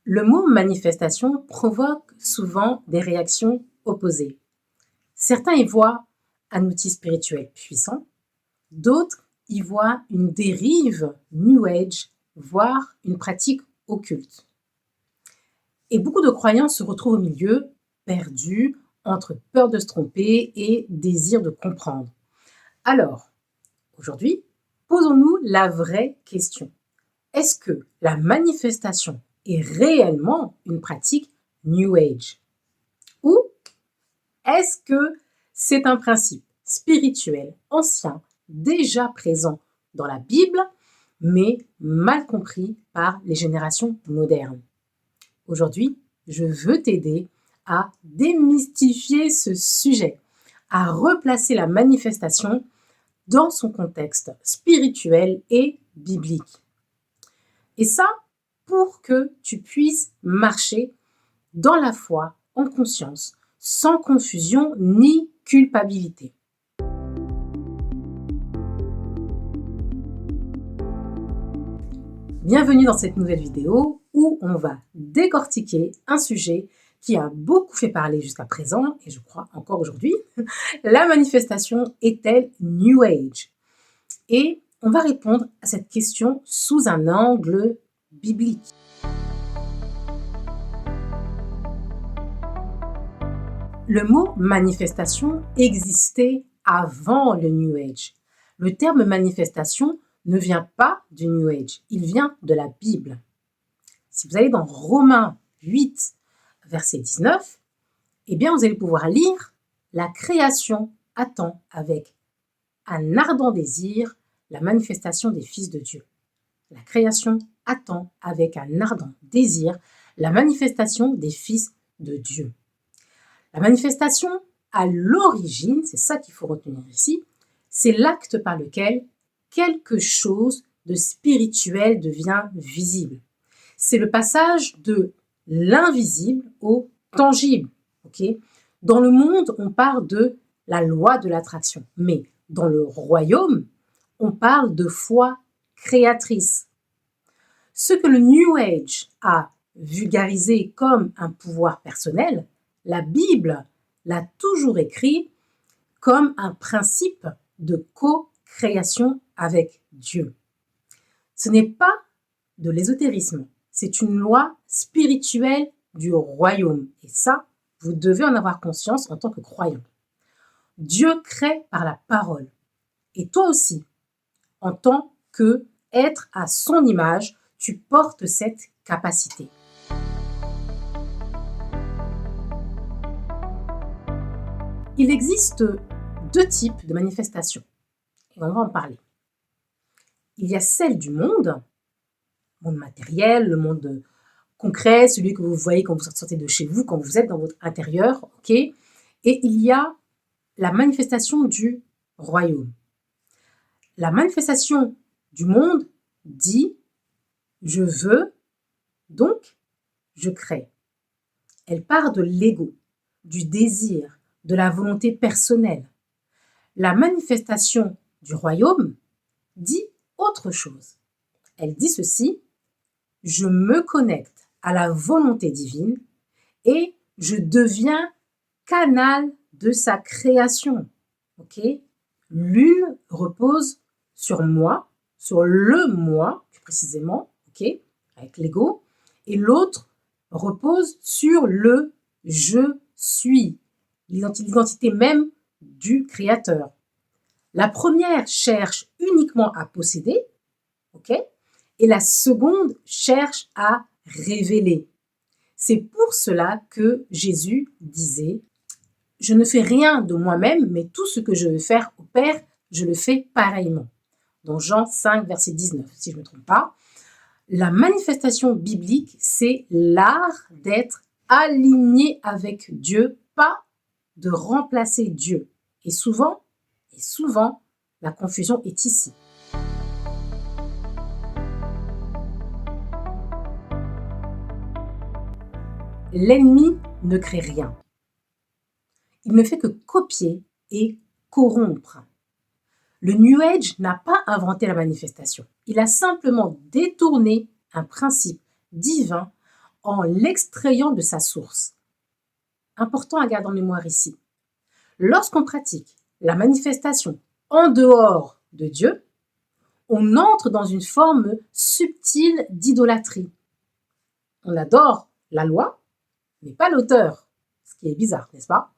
Le mot manifestation provoque souvent des réactions opposées. Certains y voient un outil spirituel puissant, d'autres y voient une dérive New Age, voire une pratique occulte. Et beaucoup de croyants se retrouvent au milieu, perdus entre peur de se tromper et désir de comprendre. Alors, aujourd'hui, posons-nous la vraie question. Est-ce que la manifestation est réellement une pratique New Age? Ou est-ce que c'est un principe spirituel ancien, déjà présent dans la Bible, mais mal compris par les générations modernes? Aujourd'hui, je veux t'aider à démystifier ce sujet, à replacer la manifestation dans son contexte spirituel et biblique. Et ça, pour que tu puisses marcher dans la foi, en conscience, sans confusion ni culpabilité. Bienvenue dans cette nouvelle vidéo où on va décortiquer un sujet qui a beaucoup fait parler jusqu'à présent, et je crois encore aujourd'hui. La manifestation est-elle New Age? Et on va répondre à cette question sous un angle biblique. Le mot manifestation existait avant le New Age. Le terme manifestation ne vient pas du New Age, il vient de la Bible. Si vous allez dans Romains 8, verset 19, eh bien vous allez pouvoir lire « La création attend avec un ardent désir la manifestation des fils de Dieu. » La création attend avec un ardent désir la manifestation des fils de Dieu. La manifestation, à l'origine, c'est ça qu'il faut retenir ici, c'est l'acte par lequel quelque chose de spirituel devient visible. C'est le passage de l'invisible au tangible. Okay? Dans le monde, on parle de la loi de l'attraction, mais dans le royaume, on parle de foi créatrice. Ce que le New Age a vulgarisé comme un pouvoir personnel, la Bible l'a toujours écrit comme un principe de co-création avec Dieu. Ce n'est pas de l'ésotérisme, c'est une loi spirituelle du royaume. Et ça, vous devez en avoir conscience en tant que croyant. Dieu crée par la parole. Et toi aussi, en tant qu'être à son image, tu portes cette capacité. Il existe deux types de manifestations, et on va en parler. Il y a celle du monde matériel, le monde concret, celui que vous voyez quand vous sortez de chez vous, quand vous êtes dans votre intérieur, ok? Et il y a la manifestation du royaume. La manifestation du monde dit « je veux, donc je crée ». Elle part de l'ego, du désir, de la volonté personnelle. La manifestation du royaume dit autre chose. Elle dit ceci, je me connecte à la volonté divine et je deviens canal de sa création. Okay? L'une repose sur moi, sur le moi, plus précisément, okay? Avec l'ego, et l'autre repose sur le je suis, l'identité même du créateur. La première cherche uniquement à posséder, okay? Et la seconde cherche à révéler. C'est pour cela que Jésus disait « Je ne fais rien de moi-même, mais tout ce que je veux faire au Père, je le fais pareillement. » Dans Jean 5, verset 19, si je ne me trompe pas. La manifestation biblique, c'est l'art d'être aligné avec Dieu, pas de remplacer Dieu. Et souvent, la confusion est ici. L'ennemi ne crée rien. Il ne fait que copier et corrompre. Le New Age n'a pas inventé la manifestation. Il a simplement détourné un principe divin en l'extrayant de sa source. Important à garder en mémoire ici. Lorsqu'on pratique la manifestation en dehors de Dieu, on entre dans une forme subtile d'idolâtrie. On adore la loi, mais pas l'auteur, ce qui est bizarre, n'est-ce pas?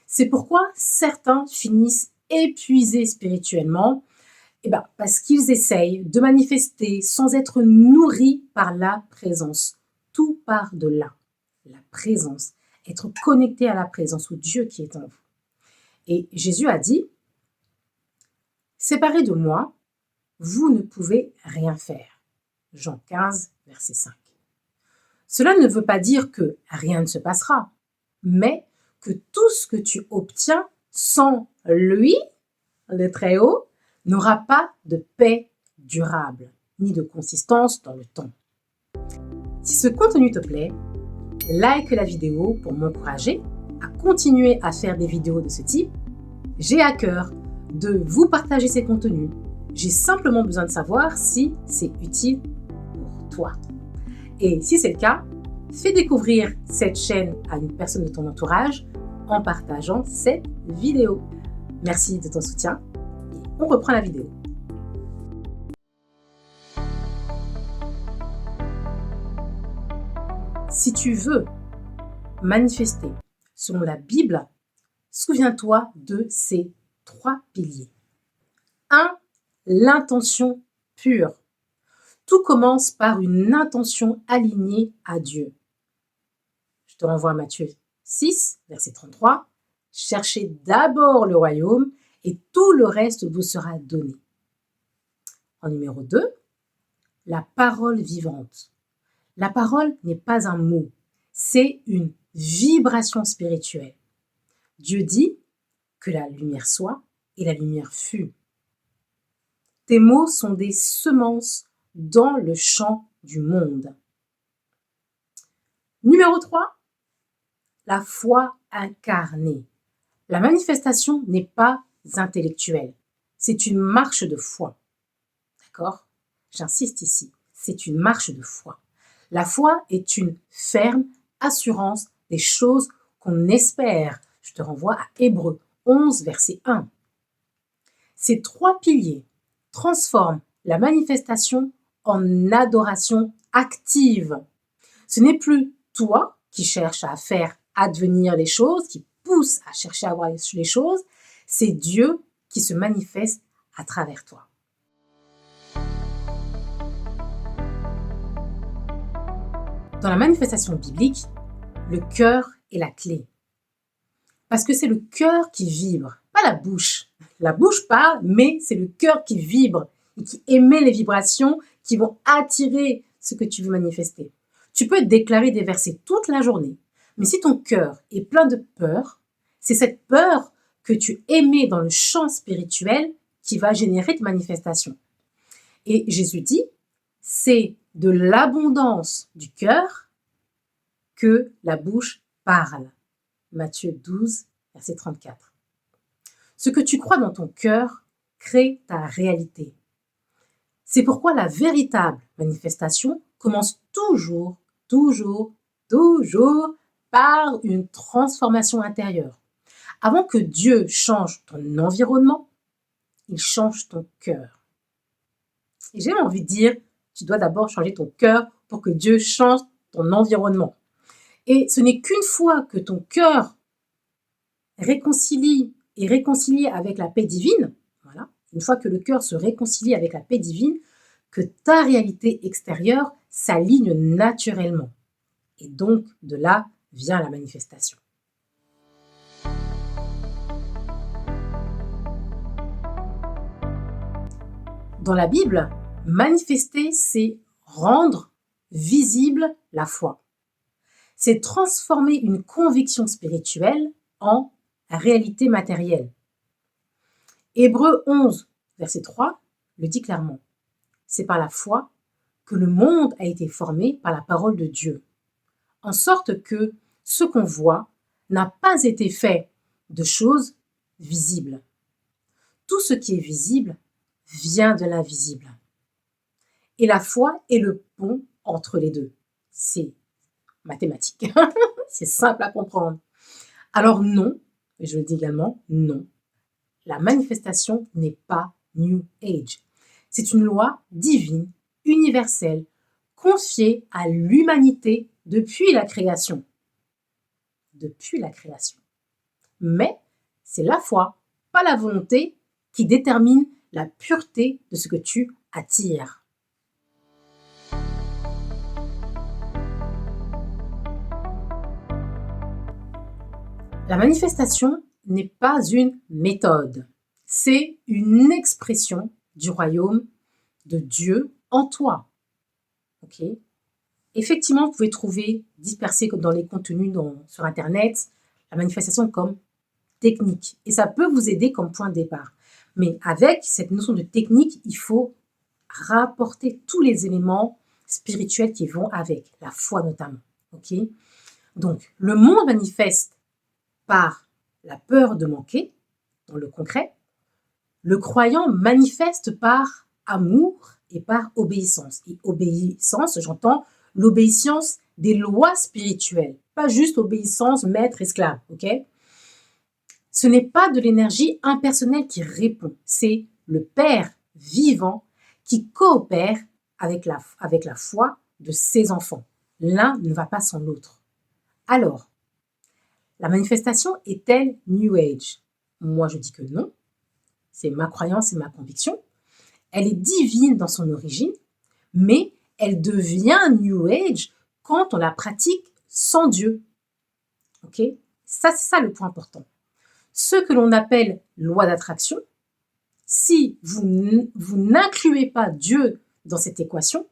C'est pourquoi certains finissent épuisés spirituellement, parce qu'ils essayent de manifester sans être nourris par la présence. Tout part de là, la présence, être connecté à la présence, au Dieu qui est en vous. Et Jésus a dit, « Séparés de moi, vous ne pouvez rien faire. » Jean 15, verset 5. Cela ne veut pas dire que rien ne se passera, mais que tout ce que tu obtiens sans lui, le Très-Haut, n'aura pas de paix durable, ni de consistance dans le temps. Si ce contenu te plaît, like la vidéo pour m'encourager à continuer à faire des vidéos de ce type. J'ai à cœur de vous partager ces contenus. J'ai simplement besoin de savoir si c'est utile pour toi. Et si c'est le cas, fais découvrir cette chaîne à une personne de ton entourage en partageant cette vidéo. Merci de ton soutien et on reprend la vidéo. Si tu veux manifester selon la Bible, souviens-toi de ces 3 piliers. 1. L'intention pure. Tout commence par une intention alignée à Dieu. Je te renvoie à Matthieu 6, verset 33. Cherchez d'abord le royaume et tout le reste vous sera donné. En numéro 2, la parole vivante. La parole n'est pas un mot, c'est une vibration spirituelle. Dieu dit que la lumière soit et la lumière fut. Tes mots sont des semences dans le champ du monde. Numéro 3, la foi incarnée. La manifestation n'est pas intellectuelle, c'est une marche de foi. D'accord? J'insiste ici, c'est une marche de foi. La foi est une ferme assurance des choses qu'on espère. Je te renvoie à Hébreux 11, verset 1. Ces 3 piliers transforment la manifestation en adoration active. Ce n'est plus toi qui cherches à faire advenir les choses, qui pousse à chercher à voir les choses, c'est Dieu qui se manifeste à travers toi. Dans la manifestation biblique, le cœur est la clé. Parce que c'est le cœur qui vibre, pas la bouche. La bouche parle, mais c'est le cœur qui vibre et qui émet les vibrations qui vont attirer ce que tu veux manifester. Tu peux déclarer des versets toute la journée, mais si ton cœur est plein de peur, c'est cette peur que tu émets dans le champ spirituel qui va générer tes manifestations. Et Jésus dit, c'est de l'abondance du cœur que la bouche parle. Matthieu 12, verset 34. Ce que tu crois dans ton cœur crée ta réalité. C'est pourquoi la véritable manifestation commence toujours par une transformation intérieure. Avant que Dieu change ton environnement, il change ton cœur. Et j'ai envie de dire, tu dois d'abord changer ton cœur pour que Dieu change ton environnement. Et ce n'est qu'une fois que ton cœur est réconcilié avec la paix divine, voilà, une fois que le cœur se réconcilie avec la paix divine, que ta réalité extérieure s'aligne naturellement. Et donc, de là vient la manifestation. Dans la Bible, manifester, c'est rendre visible la foi. C'est transformer une conviction spirituelle en réalité matérielle. Hébreux 11, verset 3, le dit clairement. C'est par la foi que le monde a été formé par la parole de Dieu, en sorte que ce qu'on voit n'a pas été fait de choses visibles. Tout ce qui est visible vient de l'invisible. Et la foi est le pont entre les deux. C'est mathématique. C'est simple à comprendre. Alors non, et je le dis également, non. La manifestation n'est pas New Age. C'est une loi divine, universelle, confiée à l'humanité depuis la création. Depuis la création. Mais c'est la foi, pas la volonté, qui détermine la pureté de ce que tu attires. La manifestation n'est pas une méthode, c'est une expression du royaume de Dieu en toi. Ok? Effectivement, vous pouvez trouver dispersé dans les contenus sur Internet la manifestation comme technique et ça peut vous aider comme point de départ. Mais avec cette notion de technique, il faut rapporter tous les éléments spirituels qui vont avec, la foi notamment. Ok? Donc, le monde manifeste par la peur de manquer, dans le concret. Le croyant manifeste par amour et par obéissance. Et obéissance, j'entends l'obéissance des lois spirituelles, pas juste obéissance maître-esclave, ok? Ce n'est pas de l'énergie impersonnelle qui répond, c'est le Père vivant qui coopère avec la foi de ses enfants. L'un ne va pas sans l'autre. Alors, la manifestation est-elle New Age? Moi, je dis que non. C'est ma croyance et ma conviction. Elle est divine dans son origine, mais elle devient New Age quand on la pratique sans Dieu. Ok? Ça, c'est ça le point important. Ce que l'on appelle loi d'attraction, si vous n'incluez pas Dieu dans cette équation,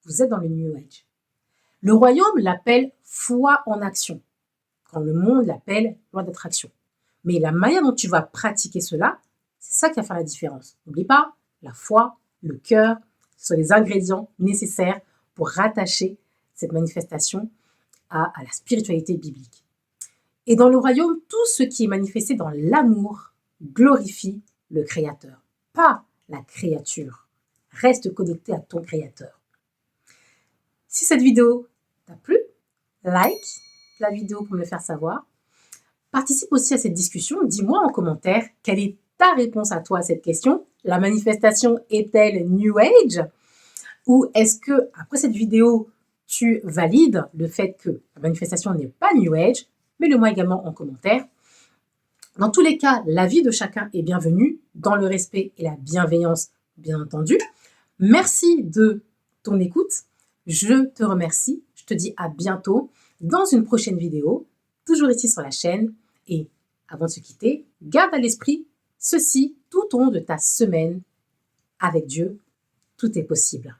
vous êtes dans le New Age. Le royaume l'appelle foi en action, quand le monde l'appelle loi d'attraction. Mais la manière dont tu vas pratiquer cela, c'est ça qui va faire la différence. N'oublie pas, la foi, le cœur, ce sont les ingrédients nécessaires pour rattacher cette manifestation à la spiritualité biblique. Et dans le royaume, tout ce qui est manifesté dans l'amour glorifie le Créateur, pas la créature. Reste connecté à ton Créateur. Si cette vidéo t'a plu, like la vidéo pour me le faire savoir. Participe aussi à cette discussion. Dis-moi en commentaire quelle est ta réponse à toi à cette question. La manifestation est-elle New Age? Ou est-ce que, après cette vidéo, tu valides le fait que la manifestation n'est pas New Age? Mets-le-moi également en commentaire. Dans tous les cas, l'avis de chacun est bienvenu, dans le respect et la bienveillance, bien entendu. Merci de ton écoute. Je te remercie. Je te dis à bientôt dans une prochaine vidéo, toujours ici sur la chaîne. Et avant de se quitter, garde à l'esprit ceci tout au long de ta semaine. Avec Dieu, tout est possible.